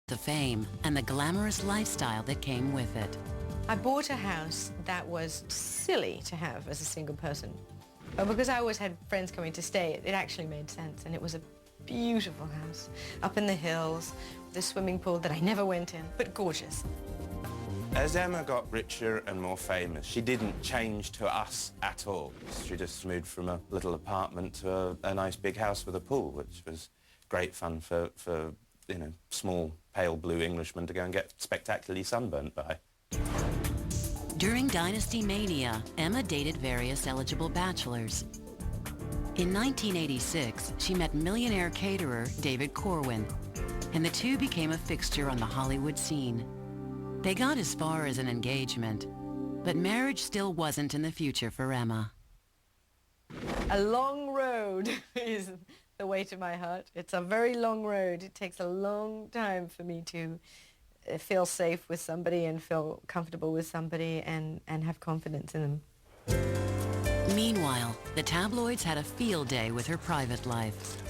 the fame and the glamorous lifestyle that came with it. I bought a house that was silly to have as a single person. But because I always had friends coming to stay, it actually made sense, and it was a beautiful house up in the hills with a swimming pool that I never went in, but gorgeous. As Emma got richer and more famous, she didn't change to us at all. She just moved from a little apartment to a nice big house with a pool, which was great fun for you know, small, pale blue Englishmen to go and get spectacularly sunburnt by. During Dynasty Mania, Emma dated various eligible bachelors. In 1986, she met millionaire caterer David Corwin, and the two became a fixture on the Hollywood scene. They got as far as an engagement, but marriage still wasn't in the future for Emma. A long road is the way to my heart. It's a very long road. It takes a long time for me to feel safe with somebody and feel comfortable with somebody and have confidence in them. Meanwhile, the tabloids had a field day with her private life.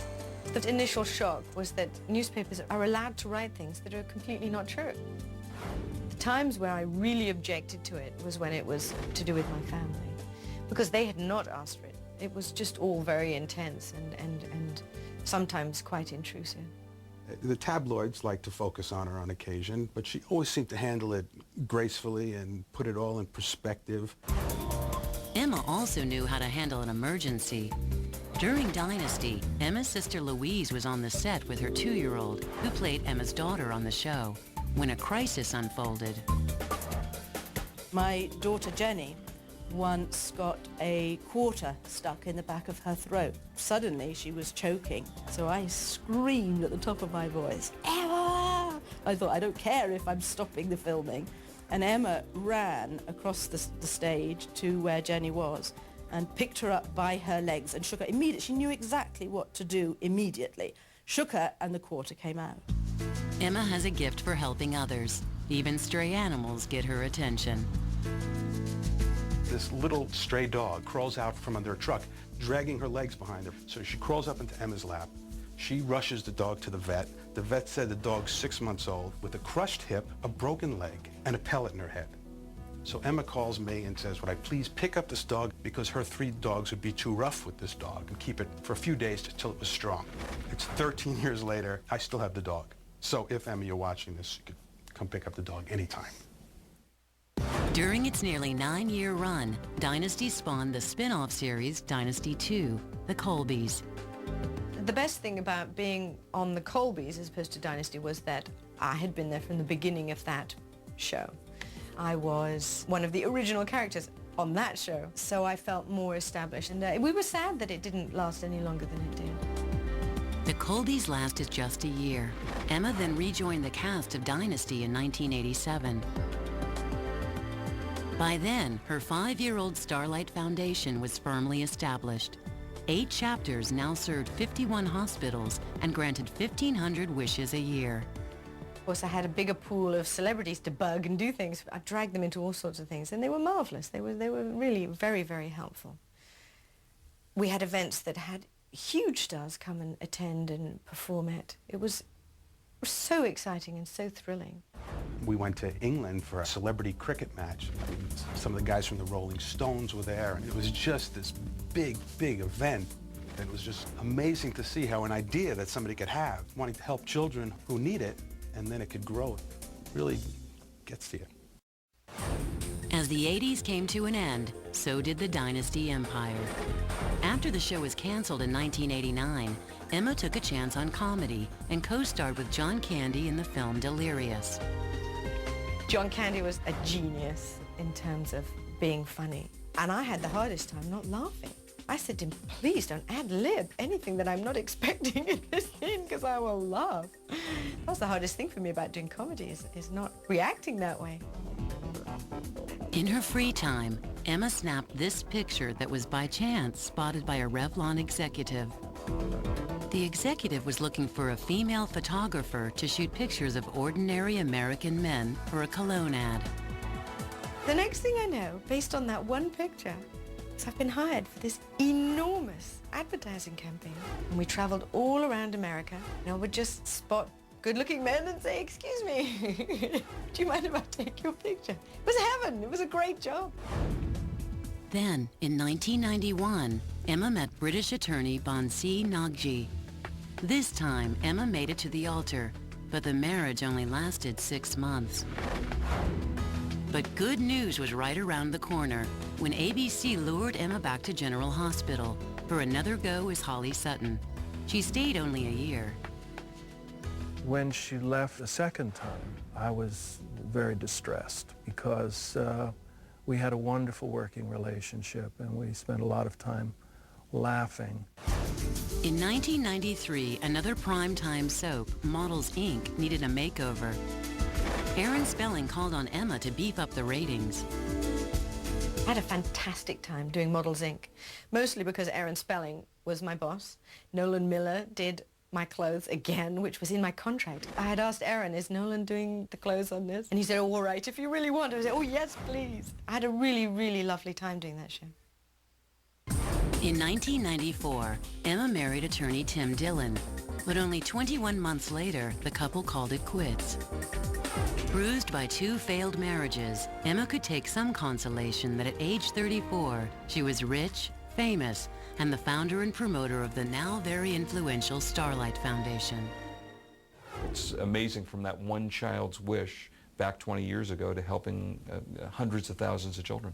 The initial shock was that newspapers are allowed to write things that are completely not true. The times where I really objected to it was when it was to do with my family, because they had not asked for it. It was just all very intense and sometimes quite intrusive. The tabloids like to focus on her on occasion, but she always seemed to handle it gracefully and put it all in perspective. Emma also knew how to handle an emergency. During Dynasty, Emma's sister Louise was on the set with her 2-year-old, who played Emma's daughter on the show, when a crisis unfolded. My daughter Jenny once got a quarter stuck in the back of her throat. Suddenly she was choking, so I screamed at the top of my voice, "Emma!" I thought, I don't care if I'm stopping the filming. And Emma ran across the stage to where Jenny was and picked her up by her legs and shook her immediately. She knew exactly what to do immediately. Shook her and the quarter came out. Emma has a gift for helping others. Even stray animals get her attention. This little stray dog crawls out from under a truck, dragging her legs behind her. So she crawls up into Emma's lap. She rushes the dog to the vet. The vet said the dog's 6 months old with a crushed hip, a broken leg, and a pellet in her head. So Emma calls me and says, would I please pick up this dog because her 3 dogs would be too rough with this dog and keep it for a few days till it was strong. It's 13 years later, I still have the dog. So if, Emma, you're watching this, you could come pick up the dog anytime. During its nearly 9-year run, Dynasty spawned the spin-off series Dynasty 2, The Colbys. The best thing about being on the Colbys as opposed to Dynasty was that I had been there from the beginning of that show. I was one of the original characters on that show, so I felt more established, and we were sad that it didn't last any longer than it did. The Colbys lasted just a year. Emma then rejoined the cast of Dynasty in 1987. By then, her 5-year-old Starlight Foundation was firmly established. 8 chapters now served 51 hospitals and granted 1,500 wishes a year. Of course, I had a bigger pool of celebrities to bug and do things. I dragged them into all sorts of things, and they were marvelous. They were really very, very helpful. We had events that had huge stars come and attend and perform at. It was so exciting and so thrilling. We went to England for a celebrity cricket match. Some of the guys from the Rolling Stones were there, and it was just this big, big event. It was just amazing to see how an idea that somebody could have, wanting to help children who need it, and then it could grow, really gets to you. As the 80s came to an end, so did the Dynasty empire. After the show was canceled in 1989, Emma took a chance on comedy and co-starred with John Candy in the film Delirious. John Candy was a genius in terms of being funny, and I had the hardest time not laughing. I said to him, please don't ad-lib anything that I'm not expecting in this scene because I will laugh. That's the hardest thing for me about doing comedy is not reacting that way. In her free time, Emma snapped this picture that was by chance spotted by a Revlon executive. The executive was looking for a female photographer to shoot pictures of ordinary American men for a cologne ad. The next thing I know, based on that one picture, is I've been hired for this enormous advertising campaign. And we traveled all around America. And I would just spot good-looking men and say, excuse me, do you mind if I take your picture? It was heaven. It was a great job. Then, in 1991, Emma met British attorney Bansi Nagji. This time, Emma made it to the altar, but the marriage only lasted 6 months. But good news was right around the corner when ABC lured Emma back to General Hospital for another go as Holly Sutton. She stayed only a year. When she left a second time, I was very distressed because we had a wonderful working relationship and we spent a lot of time laughing. In 1993, another primetime soap, Models Inc., needed a makeover. Aaron Spelling called on Emma to beef up the ratings. I had a fantastic time doing Models Inc., mostly because Aaron Spelling was my boss. Nolan Miller did my clothes again, which was in my contract. I had asked Aaron, is Nolan doing the clothes on this? And he said, oh, all right, if you really want. I said, oh, yes, please. I had a really, really lovely time doing that show. In 1994, Emma married attorney Tim Dillon, but only 21 months later, the couple called it quits. Bruised by 2 failed marriages, Emma could take some consolation that at age 34, she was rich, famous, and the founder and promoter of the now very influential Starlight Foundation. It's amazing from that one child's wish back 20 years ago to helping hundreds of thousands of children.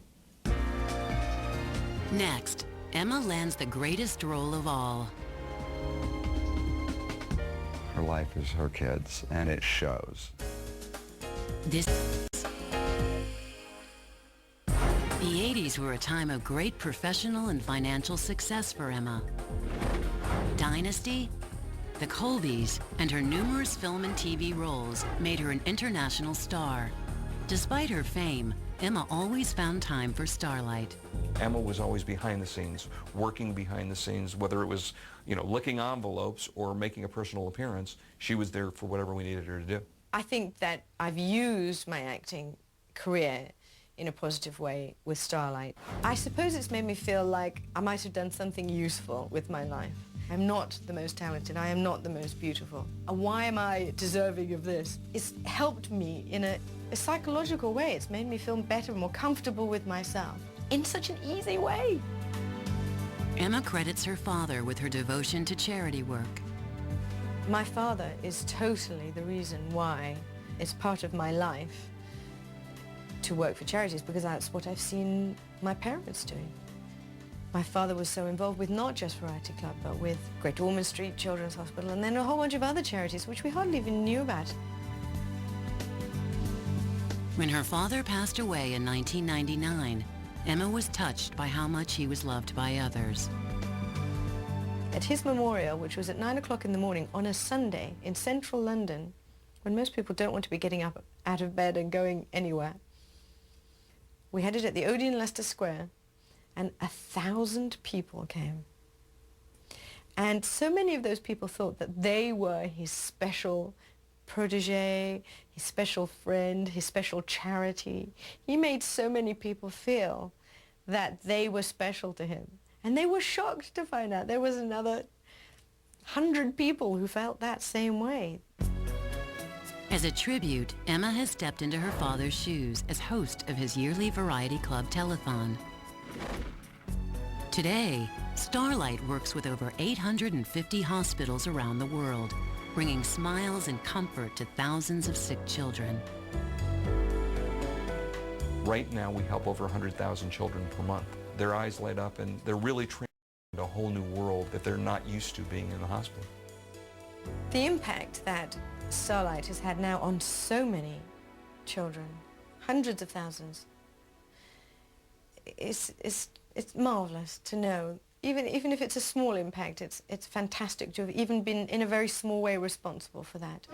Next, Emma lands the greatest role of all. Her life is her kids, and it shows. The 80s were a time of great professional and financial success for Emma. Dynasty, The Colbys, and her numerous film and TV roles made her an international star. Despite her fame, Emma always found time for Starlight. Emma was always behind the scenes, working behind the scenes, whether it was, licking envelopes or making a personal appearance. She was there for whatever we needed her to do. I think that I've used my acting career in a positive way with Starlight. I suppose it's made me feel like I might have done something useful with my life. I'm not the most talented, I am not the most beautiful. Why am I deserving of this? It's helped me in a psychological way. It's made me feel better, more comfortable with myself in such an easy way. Emma credits her father with her devotion to charity work. My father is totally the reason why it's part of my life to work for charities, because that's what I've seen my parents doing. My father was so involved with not just Variety Club, but with Great Ormond Street Children's Hospital, and then a whole bunch of other charities which we hardly even knew about. When her father passed away in 1999, Emma was touched by how much he was loved by others. At his memorial, which was at 9 o'clock in the morning on a Sunday in central London, when most people don't want to be getting up out of bed and going anywhere, we had it at the Odeon Leicester Square, and 1,000 people came. And so many of those people thought that they were his special protege, his special friend, his special charity. He made so many people feel that they were special to him. And they were shocked to find out there was another 100 people who felt that same way. As a tribute, Emma has stepped into her father's shoes as host of his yearly Variety Club telethon. Today, Starlight works with over 850 hospitals around the world, bringing smiles and comfort to thousands of sick children. Right now, we help over 100,000 children per month. Their eyes light up, and they're really trained in a whole new world that they're not used to being in the hospital. The impact that Starlight has had now on so many children, hundreds of thousands, it's marvelous to know. Even if it's a small impact, it's fantastic to have even been in a very small way responsible for that.